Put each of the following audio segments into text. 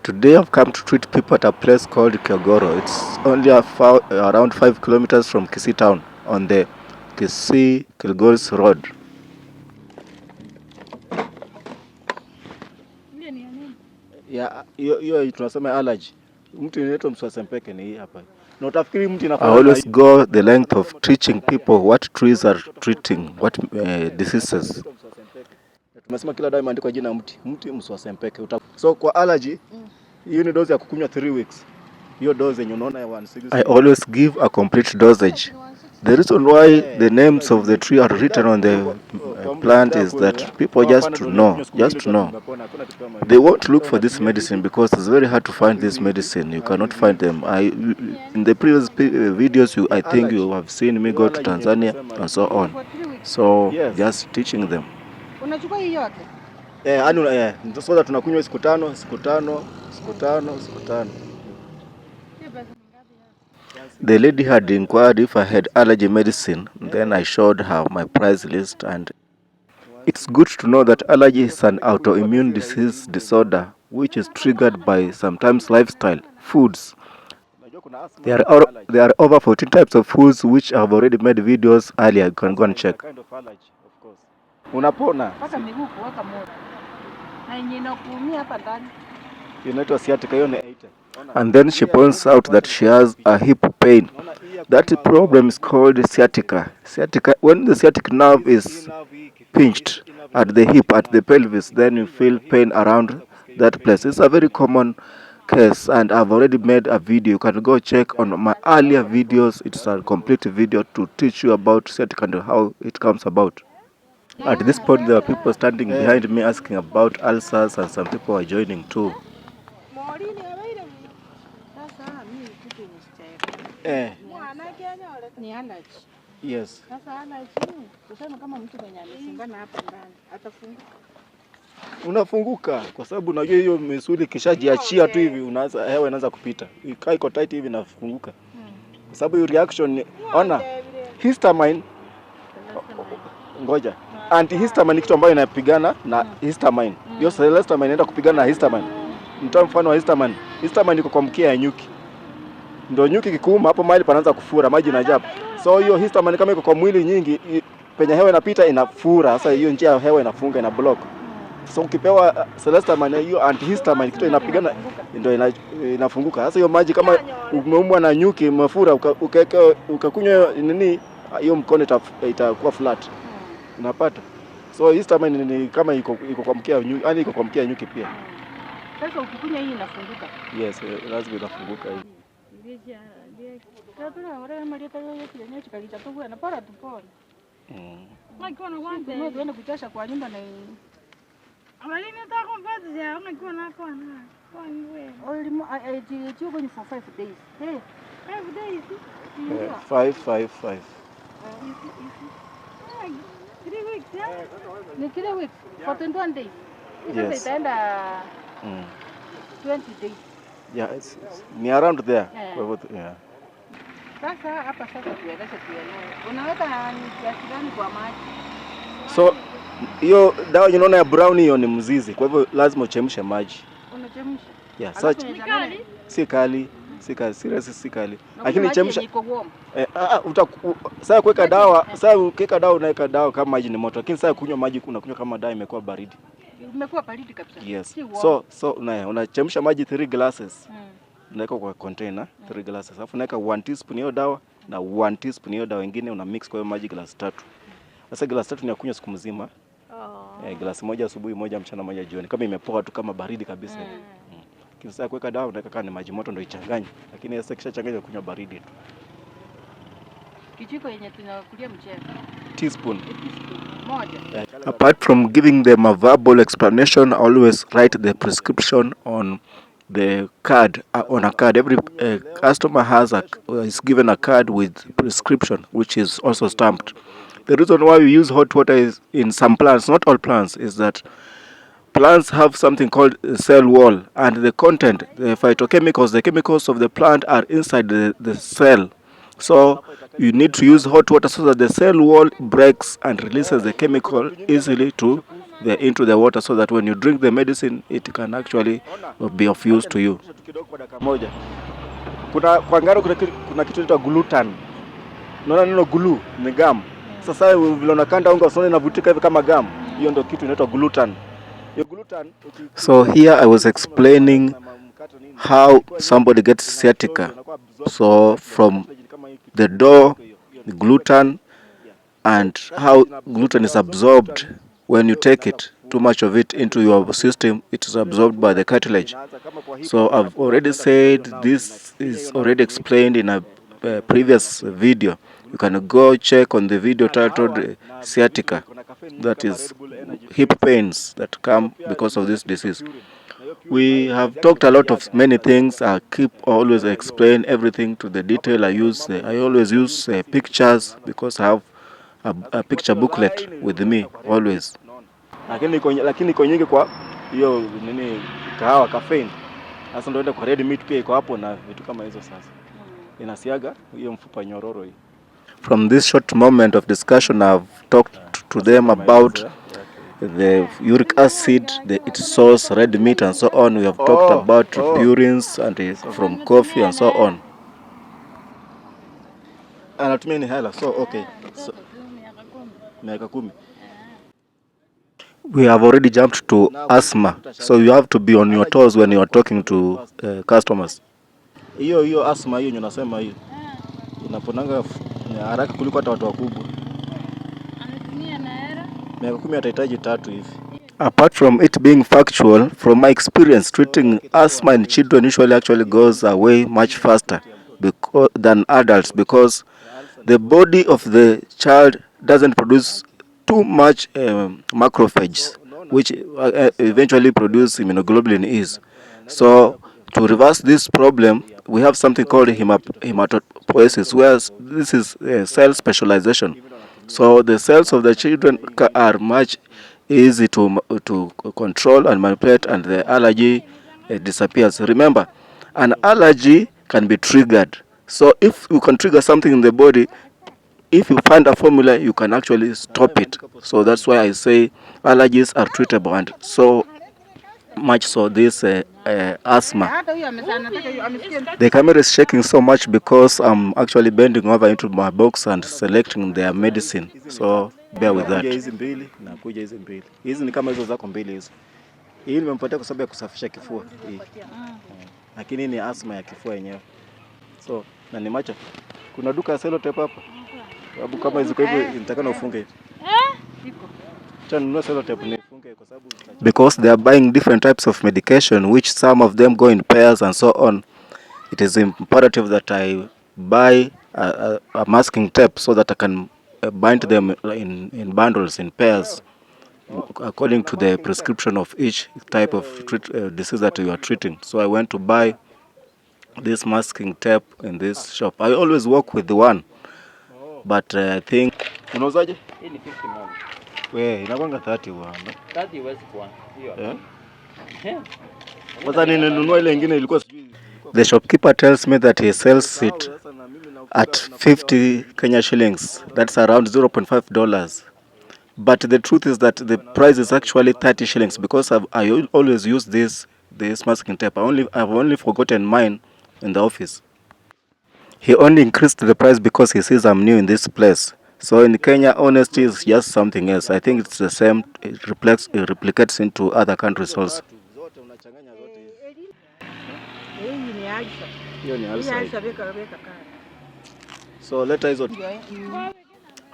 Today I've come to treat people at a place called Kiogoro. It's only around 5 kilometers from Kisii town on the Kisii Kilgoris road. Yeah, hiyo tunasema allergy. Mtu inaitwa mswasempeke ni hii hapa. Na utafikiri mtu inafanya. I always go the length of teaching people what trees are treating, what diseases. Tumesema kila dawa imeandikwa jina mti mswasempeke. So kwa allergy, hiyo ni dose ya kukunywa 3 weeks. Hiyo dose yenye unaona ya 160. I always give a complete dosage. The reason why the names of the tree are written on the plant is that people just to know. They won't look for this medicine because it's very hard to find this medicine. You cannot find them. In the previous videos, I think you have seen me go to Tanzania and so on. So just teaching them. Unachukua hii yote? So that tunakunywa siku tano. The lady had inquired if I had allergy medicine. Then I showed her my price list, and it's good to know that allergy is an autoimmune disease disorder which is triggered by sometimes lifestyle, foods. There are over 14 types of foods which I have already made videos earlier. You can go and check. Unapona? Paka miguu kuwaka moto. Na yenye inakuumia hapa ndani. Inaitwa sciatica, hiyo ni 80. And then she points out that she has a hip pain. That problem is called sciatica. When the sciatic nerve is pinched at the hip, at the pelvis, then you feel pain around that place. It's a very common case, and I've already made a video. You can go check on my earlier videos. It's a complete video to teach you about sciatica and how it comes about. At this point, there are people standing behind me asking about ulcers, and some people are joining too. Ni allergy. Yes. Sasa allergy, tuseme kama mtu mwenye amefungana hapa ndani, atafunguka. Unafunguka kwa sababu unajua hiyo misuli kishajiachia tu hivi, unaanza hewa inaanza kupita. Ikai iko tight hivi inafunguka. Kwa sababu hiyo reaction ona histamine. Ngoja. Antihistamine ni kitu ambayo inapigana na histamine. Hiyo histamine inaenda kupigana na histamine. Mtoa mfano wa histamine. Histamine iko kwa mkia ya nyuki. Ndio nyuki kikuuma hapo mahali panaanza kufura, maji yanajaa. So hiyo histamine kama iko kwa mwili nyingi, penye hewa inapita inafura. Sasa hiyo njia ya hewa inafunga, ina block. So ukipewa celestamine, hiyo antihistamine kitu inapigana ndio inafunguka. Sasa hiyo maji kama umeumwa na nyuki umefura, ukakunywa nini, hiyo mkono itakuwa flat. Unapata? So histamine ni kama iko kwa mkia nyuki, yani iko kwa mkia nyuki pia. Sasa ukikunywa hii inafunguka. Yes, lazima inafunguka hii. Tuende kuchosha kwa nyumba na amalini utakompatia unakiwa nako na kwa wewe you're going for 5 days. Hey, 5 days. 5. 3 weeks, yeah? Ni 3 weeks for 21 days. Yes. Itaenda 20 days. Yeah, it's ni around there. Yeah. Sasa hapa sasa tueleze. Unaweka kiasi gani kwa maji? So hiyo dawa unaona ya brown hiyo ni mzizi. Kwa hivyo lazima uchemshe maji. Unachemsha? Yeah, such si kali. Si kali. Lakini chemsha. Sasa kuweka dawa, unaweka dawa kama maji ni moto. Lakini sasa kunywa maji unakunywa kama dawa imekuwa baridi. Imekuwa baridi kabisa. Yes. So unachemsha maji 3 glasses. Unaweka kwa container 3 glasses. Alafu unaweka 1 teaspoon hiyo dawa na 1 teaspoon hiyo dawa nyingine, una mix kwa hiyo maji glass 3. Sasa glass 3 ni ya kunywa siku mzima. Glass moja asubuhi, moja mchana, moja jioni. Kama imepoa tu kama baridi kabisa. Kisha kuweka dawa unaweka kama ni maji moto ndio ichanganye. Lakini sasa kisha changanya kunywa baridi tu. Kijiko yenye tunakulia mchele. Teaspoon. Moja. Apart from giving them a verbal explanation, always write the prescription on the card, on a card. Every customer is given a card with prescription, which is also stamped. The reason why we use hot water is in some plants, not all plants, is that plants have something called a cell wall, and the content, the phytochemicals, the chemicals of the plant are inside the cell. So you need to use hot water so that the cell wall breaks and releases the chemical easily to into the water, so that when you drink the medicine it can actually be of use to you. Kwa ngano kuna kitu inaitwa gluten. Unaona neno glue ni gum. Sasa vile unakanda unga usoni inavutika hivi kama gum. Hiyo ndio kitu inaitwa gluten. So here I was explaining how somebody gets sciatica. So from the dough, the gluten, and how gluten is absorbed when you take it, too much of it into your system, it is absorbed by the cartilage. So I've already said this is already explained in a previous video. You can go check on the video titled sciatica, that is hip pains that come because of this disease. We have talked a lot of many things. I keep always explain everything to the detail. I always use pictures because I have a picture booklet with me always. Lakini iko nyingi kwa hiyo nini kahawa caffeine. Sasa ndio kwa red meat pia iko hapo na vitu kama hizo sasa. Inasiaga hiyo mfupa nyororo hii. From this short moment of discussion, I've talked to them about the uric acid, its source, red meat, and so on. We have talked about purines and from coffee and so on. Anatumia ni hela, so okay. So, miaka 10. We have already jumped to asthma, so you have to be on your toes when you are talking to customers. Hiyo asthma hiyo unasema hiyo inaponanga haraka kuliko hata watu wakubwa. Anatumia na hela. Miaka 10 atahitaji 3 hivi. Apart from it being factual, from my experience, treating asthma in children usually actually goes away much faster than adults, because the body of the child doesn't produce too much macrophages, which eventually produce immunoglobulin E's. So to reverse this problem, we have something called hematopoiesis, where this is cell specialization. So the cells of the children are much easy to control and manipulate, and the allergy disappears. Remember, an allergy can be triggered. So if you can trigger something in the body, if you find a formula, you can actually stop it. So that's why I say allergies are treatable, and so much so this asthma. The camera is shaking so much because I'm actually bending over into my box and selecting their medicine. So bear with that. Hizi mbili na kuja hizi mbili. Hizi ni kama hizo zako mbili hizo. Hii nimempatia kwa sababu ya kusafisha kifua hii. Lakini ni asthma ya kifua yenyewe. So na ni macho. Kuna duka ya sellotape hapa. Sababu kama hizo kwa hivyo nitakana ufunge hivi. Because they are buying different types of medication, which some of them go in pairs and so on. It is imperative that I buy a masking tape so that I can bind them in bundles, in pairs, according to the prescription of each type of disease that you are treating. So I went to buy this masking tape in this shop. I always work with the one, but I think unauzaje? Hii ni 50 moja. We, inakwanga 30 bwana. 30 huwezi kuwa. Hiyo. Kwanza ninunua ile nyingine ilikuwa sijui. The shopkeeper tells me that he sells it at 50 Kenya shillings. That's around $0.5. But the truth is that the price is actually 30 shillings because I always use this masking tape. I've only forgotten mine in the office. He only increased the price because he sees I'm new in this place. So in Kenya, honesty is just something else. I think it's the same. It replicates into other countries also. So later,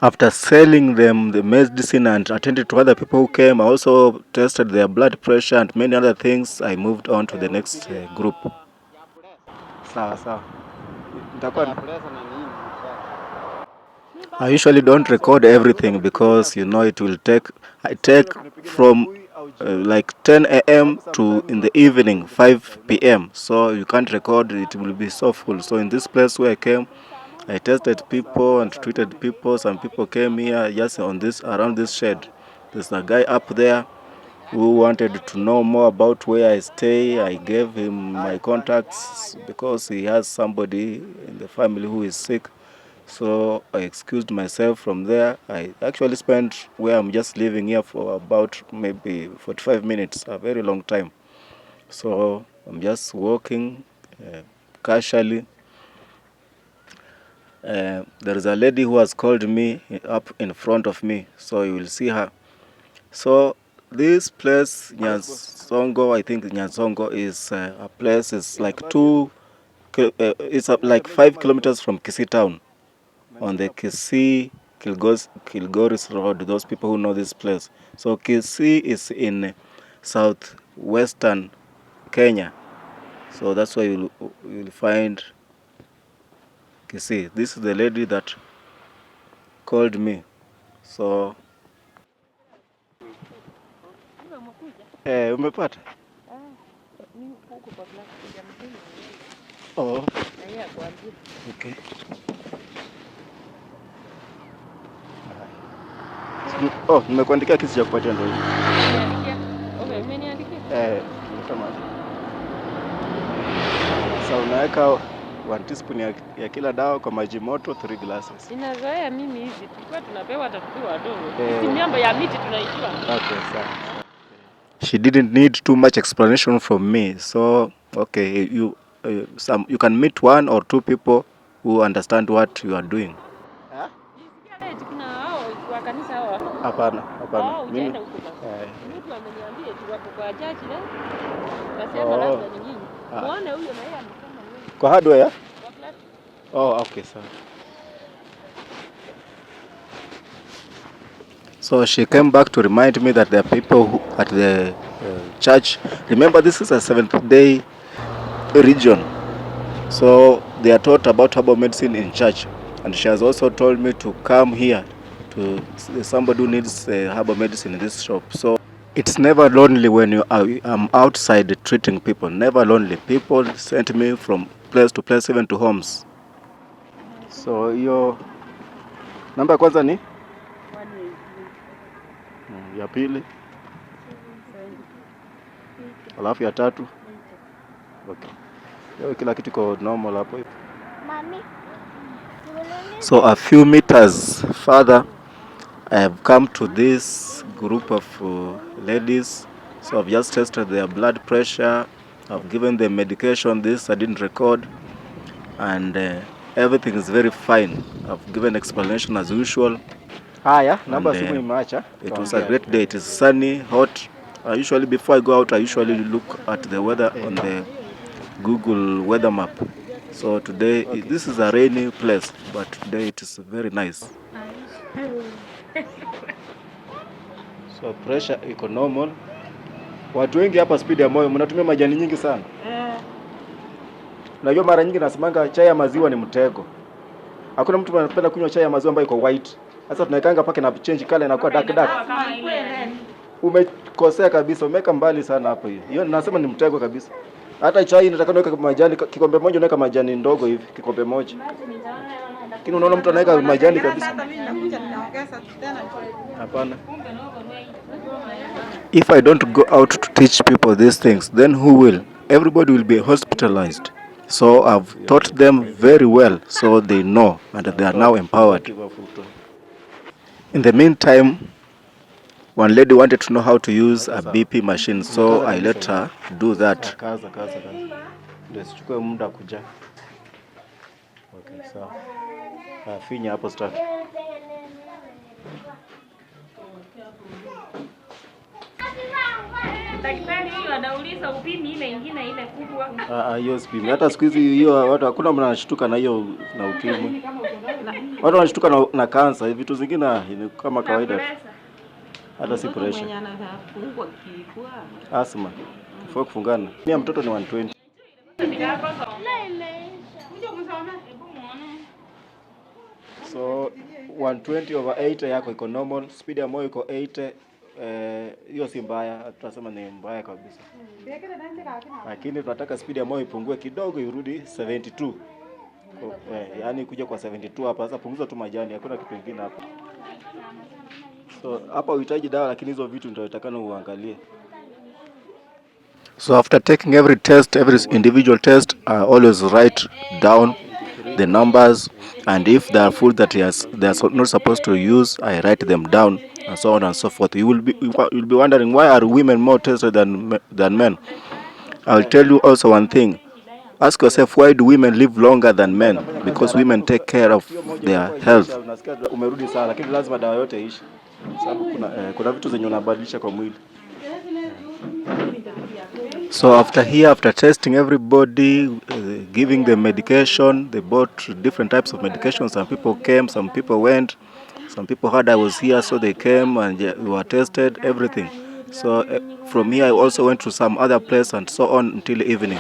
after selling them the medicine and attended to other people who came, I also tested their blood pressure and many other things. I moved on to the next group. Sawa. I usually don't record everything because it will I take from like 10 a.m. to in the evening 5 p.m. So you can't record, it will be so full. So in this place where I came, I tested people and treated people. Some people came here just around this shed. There's a guy up there who wanted to know more about where I stay. I gave him my contacts because he has somebody in the family who is sick. So I excused myself from there. I actually spent where I'm just living here for about maybe 45 minutes, a very long time. So I'm just walking casually. There is a lady who has called me up in front of me, so you will see her. So this place, Nyansongo, I think Nyansongo is a place. It's like it's like 5 kilometers from Kisii town, on the Kisii Kilgoris Road. Those people who know this place. So Kisii is in southwestern Kenya. So that's why you'll find Kisii. This is the lady that called me. So umepata? Oh. Okay. Oh, nimekuandikia Kisii cha kupatia ndio hiyo. Okay, umeniandikia? Nimesema. Sasa unaweka 1 teaspoon ya kila dawa kwa maji moto 3 glasses. Inazoea mimi hivi. Tulikuwa tunapewa tukiwa wadogo. Hizi miamba ya miti tunaijua. Okay, sawa. She didn't need too much explanation from me. So, okay, you can meet 1 or 2 people who understand what you are doing. Kuna hao wa kanisa hao. Hapana. Mimi mtu ameniambia eti wako kwa church leo. Kasema labda ni nyinyi. Muone huyo na yeye amesema wewe. Kwa hardware? Oh, okay, sawa. So she came back to remind me that there are people at the church. Remember, this is a Seventh-day region. So they are taught about herbal medicine in church. And she has also told me to come here to somebody who needs herbal medicine in this shop. So it's never lonely when I'm outside treating people. Never lonely. People sent me from place to place, even to homes. So hiyo namba ya kwanza ni ya pili, alafu ya tatu. Okay. Hiyo kila kitu iko normal hapo. Mami. So a few meters further, I have come to this group of ladies. So I've just tested their blood pressure. I've given them medication. This I didn't record. And everything is very fine. I've given explanation as usual. Number simu imeacha. It was a great day. It is sunny, hot. Usually before I go out, I usually look at the weather on the Google weather map. So today, this is a rainy place, but today it is very nice. So pressure iko normal. Watu wengi hapa speed ya moyo mnatumia majani nyingi sana. Unajua mara nyingi nasemanga chai ya maziwa ni mtego. Hakuna mtu anapenda kunywa chai ya maziwa ambayo iko white. Sasa tunaikanga paka na change color inakuwa dark. Umekosea kabisa, umeka mbali sana hapo hiyo. Hiyo nasema ni mtego kabisa. Hata chai nataka naweka majani kikombe moja, unaweka majani ndogo hivi kikombe moja. Lakini unaona mtu anaweka majani kabisa. Hapana. If I don't go out to teach people these things, then who will? Everybody will be hospitalized. So I've taught them very well, so they know and they are now empowered. In the meantime, one lady wanted to know how to use a BP machine, so I let her do that. Okay, so finya hapo start. Daktari huyu anauliza upimi ile nyingine ile kubwa. Hiyo spimi. Hata siku hizi hiyo watu hakuna mnashtuka na hiyo na ukimwi. Watu wanashtuka na kansa, hivi vitu zingine ni kama kawaida. Hata si pressure. Mwenye anafungwa kifua. Asma. Kifua kufungana. Mimi mtoto ni 120. So 120/80 yako iko normal, speed ya moyo iko 80. Hiyo si mbaya, tunasema ni mbaya kabisa. Lakini tunataka speed ya moyo ipungue kidogo irudi 72. Yaani kuja kwa 72 hapa. Sasa punguza tu majani, hakuna kitu kingine hapa. So hapa uhitaji dawa, lakini hizo vitu ndio utakana uangalie. So after taking every individual test, I always write down the numbers, and if there are food that they are not supposed to use, I write them down, and so on and so forth. You'll be wondering, why are women more tested than men? I'll tell you also one thing. Ask yourself, why do women live longer than men? Because women take care of their health. Umerudi sana, lakini lazima dawa yote ishi. Sababu kuna vitu zenye unabadilisha kwa mwili. So after testing everybody, giving them medication, they bought different types of medication. Some people came, some people went, some people heard I was here, so they came and we were tested, everything. So from here I also went to some other place and so on until evening.